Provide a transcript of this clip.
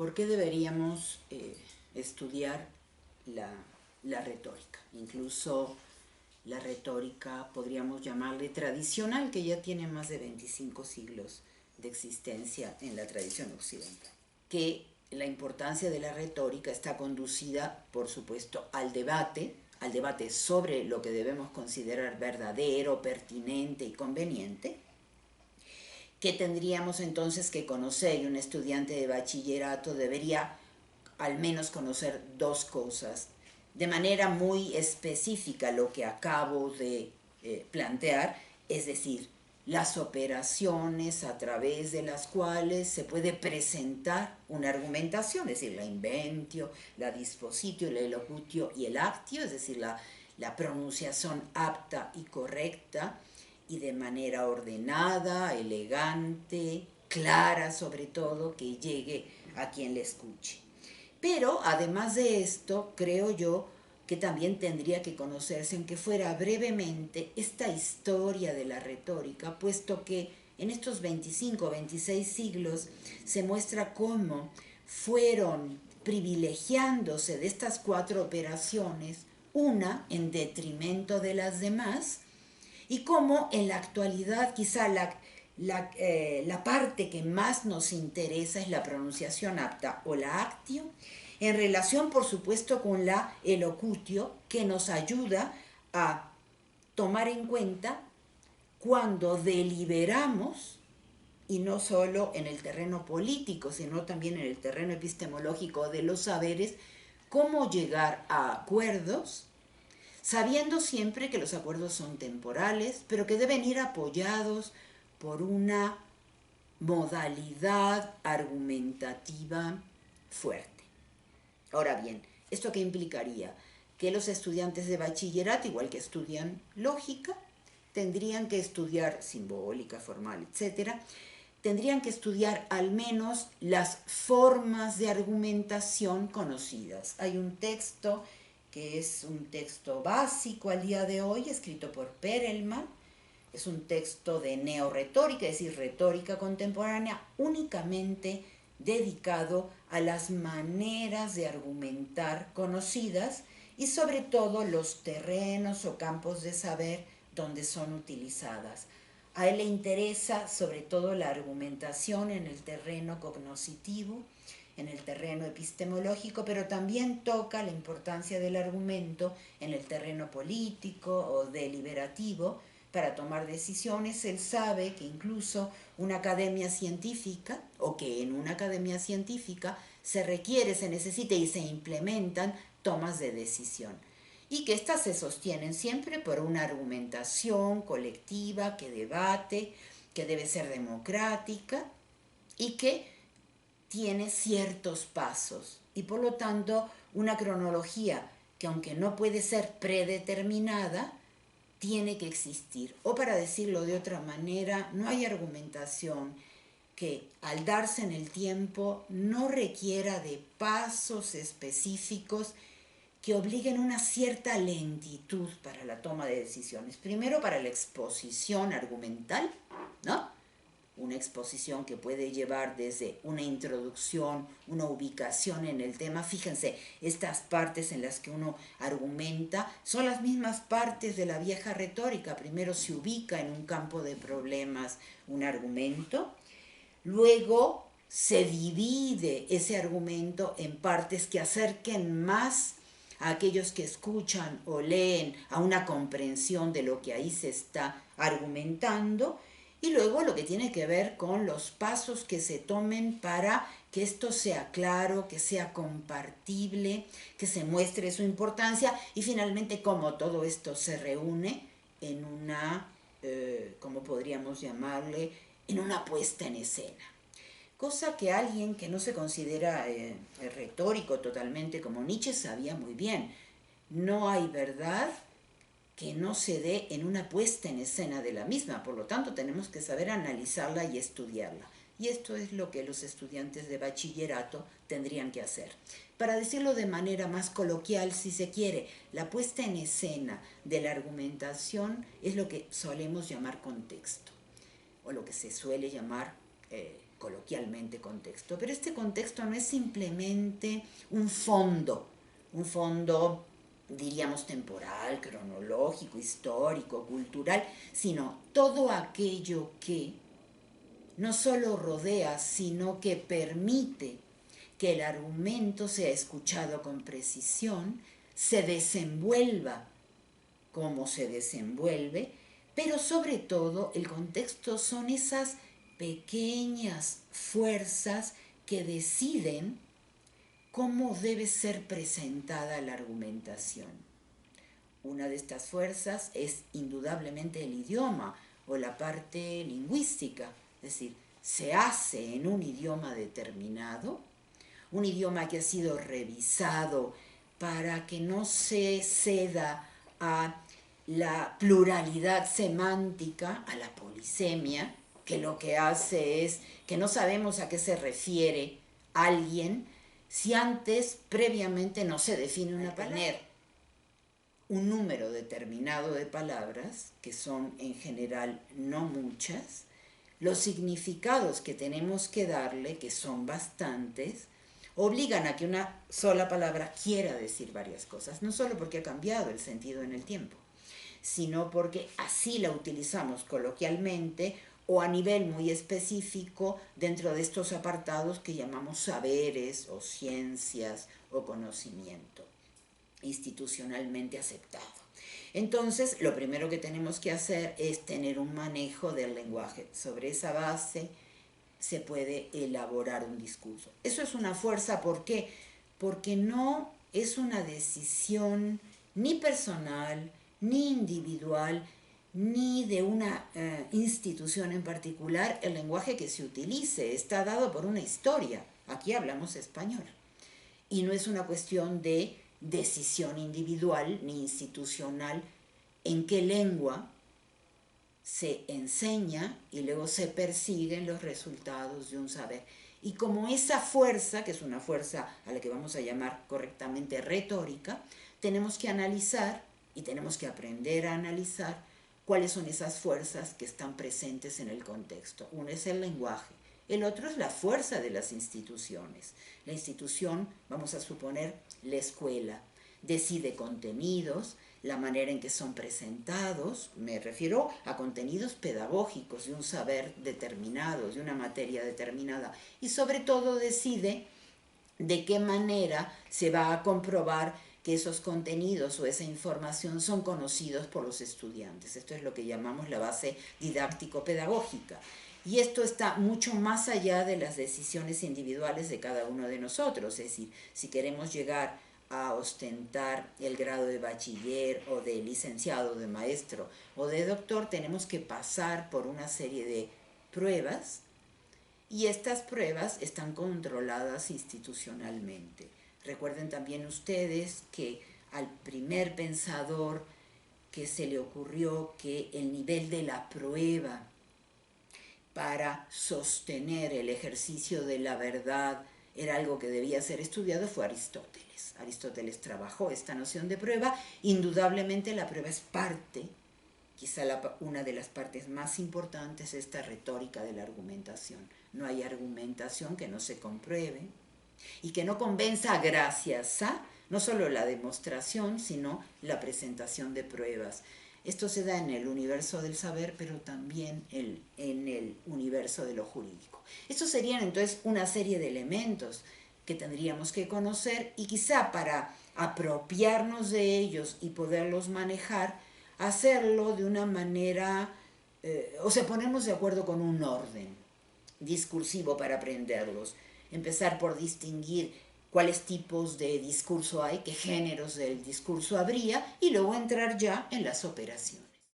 ¿Por qué deberíamos estudiar la retórica? Incluso la retórica podríamos llamarle tradicional, que ya tiene más de 25 siglos de existencia en la tradición occidental. Que la importancia de la retórica está conducida, por supuesto, al debate sobre lo que debemos considerar verdadero, pertinente y conveniente, que tendríamos entonces que conocer, y un estudiante de bachillerato debería al menos conocer dos cosas. De manera muy específica lo que acabo de plantear, es decir, las operaciones a través de las cuales se puede presentar una argumentación, es decir, la inventio, la dispositio, el elocutio y el actio, es decir, la pronunciación apta y correcta, y de manera ordenada, elegante, clara sobre todo, que llegue a quien le escuche. Pero además de esto, creo yo que también tendría que conocerse, aunque fuera brevemente, esta historia de la retórica, puesto que en estos 25 o 26 siglos se muestra cómo fueron privilegiándose de estas cuatro operaciones, una en detrimento de las demás, y cómo en la actualidad quizá la parte que más nos interesa es la pronunciación apta o la actio, en relación por supuesto con la elocutio, que nos ayuda a tomar en cuenta cuando deliberamos, y no solo en el terreno político, sino también en el terreno epistemológico de los saberes, cómo llegar a acuerdos, sabiendo siempre que los acuerdos son temporales, pero que deben ir apoyados por una modalidad argumentativa fuerte. Ahora bien, ¿esto qué implicaría? Que los estudiantes de bachillerato, igual que estudian lógica, tendrían que estudiar simbólica, formal, etc., tendrían que estudiar al menos las formas de argumentación conocidas. Hay un texto que es un texto básico al día de hoy, escrito por Perelman. Es un texto de neorretórica, es decir, retórica contemporánea, únicamente dedicado a las maneras de argumentar conocidas y sobre todo los terrenos o campos de saber donde son utilizadas. A él le interesa sobre todo la argumentación en el terreno cognoscitivo, en el terreno epistemológico, pero también toca la importancia del argumento en el terreno político o deliberativo para tomar decisiones. Él sabe que incluso una academia científica, o que en una academia científica se requiere, se necesita y se implementan tomas de decisión, y que éstas se sostienen siempre por una argumentación colectiva que debate, que debe ser democrática y que tiene ciertos pasos, y por lo tanto una cronología que, aunque no puede ser predeterminada, tiene que existir. O, para decirlo de otra manera, no hay argumentación que al darse en el tiempo no requiera de pasos específicos que obliguen una cierta lentitud para la toma de decisiones. Primero, para la exposición argumental, ¿no? Una exposición que puede llevar desde una introducción, una ubicación en el tema. Fíjense, estas partes en las que uno argumenta son las mismas partes de la vieja retórica. Primero se ubica en un campo de problemas un argumento, luego se divide ese argumento en partes que acerquen más a aquellos que escuchan o leen a una comprensión de lo que ahí se está argumentando, y luego lo que tiene que ver con los pasos que se tomen para que esto sea claro, que sea compartible, que se muestre su importancia, y finalmente cómo todo esto se reúne en una, ¿cómo podríamos llamarle?, en una puesta en escena. Cosa que alguien que no se considera retórico totalmente como Nietzsche sabía muy bien. No hay verdad que no se dé en una puesta en escena de la misma, por lo tanto tenemos que saber analizarla y estudiarla. Y esto es lo que los estudiantes de bachillerato tendrían que hacer. Para decirlo de manera más coloquial, si se quiere, la puesta en escena de la argumentación es lo que solemos llamar contexto, o lo que se suele llamar coloquialmente contexto, pero este contexto no es simplemente un fondo, diríamos, temporal, cronológico, histórico, cultural, sino todo aquello que no solo rodea, sino que permite que el argumento sea escuchado con precisión, se desenvuelva como se desenvuelve, pero sobre todo el contexto son esas pequeñas fuerzas que deciden cómo debe ser presentada la argumentación. Una de estas fuerzas es indudablemente el idioma o la parte lingüística, es decir, se hace en un idioma determinado, un idioma que ha sido revisado para que no se ceda a la pluralidad semántica, a la polisemia, que lo que hace es que no sabemos a qué se refiere alguien si antes, previamente, no se define una palabra. Un número determinado de palabras, que son en general no muchas, los significados que tenemos que darle, que son bastantes, obligan a que una sola palabra quiera decir varias cosas, no solo porque ha cambiado el sentido en el tiempo, sino porque así la utilizamos coloquialmente o a nivel muy específico dentro de estos apartados que llamamos saberes o ciencias o conocimiento institucionalmente aceptado. Entonces, lo primero que tenemos que hacer es tener un manejo del lenguaje. Sobre esa base se puede elaborar un discurso. Eso es una fuerza, ¿por qué? Porque no es una decisión ni personal, ni individual, ni de una institución en particular. El lenguaje que se utilice está dado por una historia. Aquí hablamos español. Y no es una cuestión de decisión individual ni institucional en qué lengua se enseña y luego se persiguen los resultados de un saber. Y como esa fuerza, que es una fuerza a la que vamos a llamar correctamente retórica, tenemos que analizar y tenemos que aprender a analizar cuáles son esas fuerzas que están presentes en el contexto. Uno es el lenguaje, el otro es la fuerza de las instituciones. La institución, vamos a suponer, la escuela, decide contenidos, la manera en que son presentados, me refiero a contenidos pedagógicos de un saber determinado, de una materia determinada, y sobre todo decide de qué manera se va a comprobar que esos contenidos o esa información son conocidos por los estudiantes. Esto es lo que llamamos la base didáctico-pedagógica. Y esto está mucho más allá de las decisiones individuales de cada uno de nosotros. Es decir, si queremos llegar a ostentar el grado de bachiller o de licenciado, de maestro o de doctor, tenemos que pasar por una serie de pruebas y estas pruebas están controladas institucionalmente. Recuerden también ustedes que al primer pensador que se le ocurrió que el nivel de la prueba para sostener el ejercicio de la verdad era algo que debía ser estudiado fue Aristóteles. Aristóteles trabajó esta noción de prueba. Indudablemente la prueba es parte, quizá una de las partes más importantes, esta retórica de la argumentación. No hay argumentación que no se compruebe y que no convenza gracias a no solo la demostración, sino la presentación de pruebas. Esto se da en el universo del saber, pero también en el universo de lo jurídico. Estos serían entonces una serie de elementos que tendríamos que conocer y quizá para apropiarnos de ellos y poderlos manejar, hacerlo de una manera, ponernos de acuerdo con un orden discursivo para aprenderlos. Empezar por distinguir cuáles tipos de discurso hay, qué géneros del discurso habría, y luego entrar ya en las operaciones.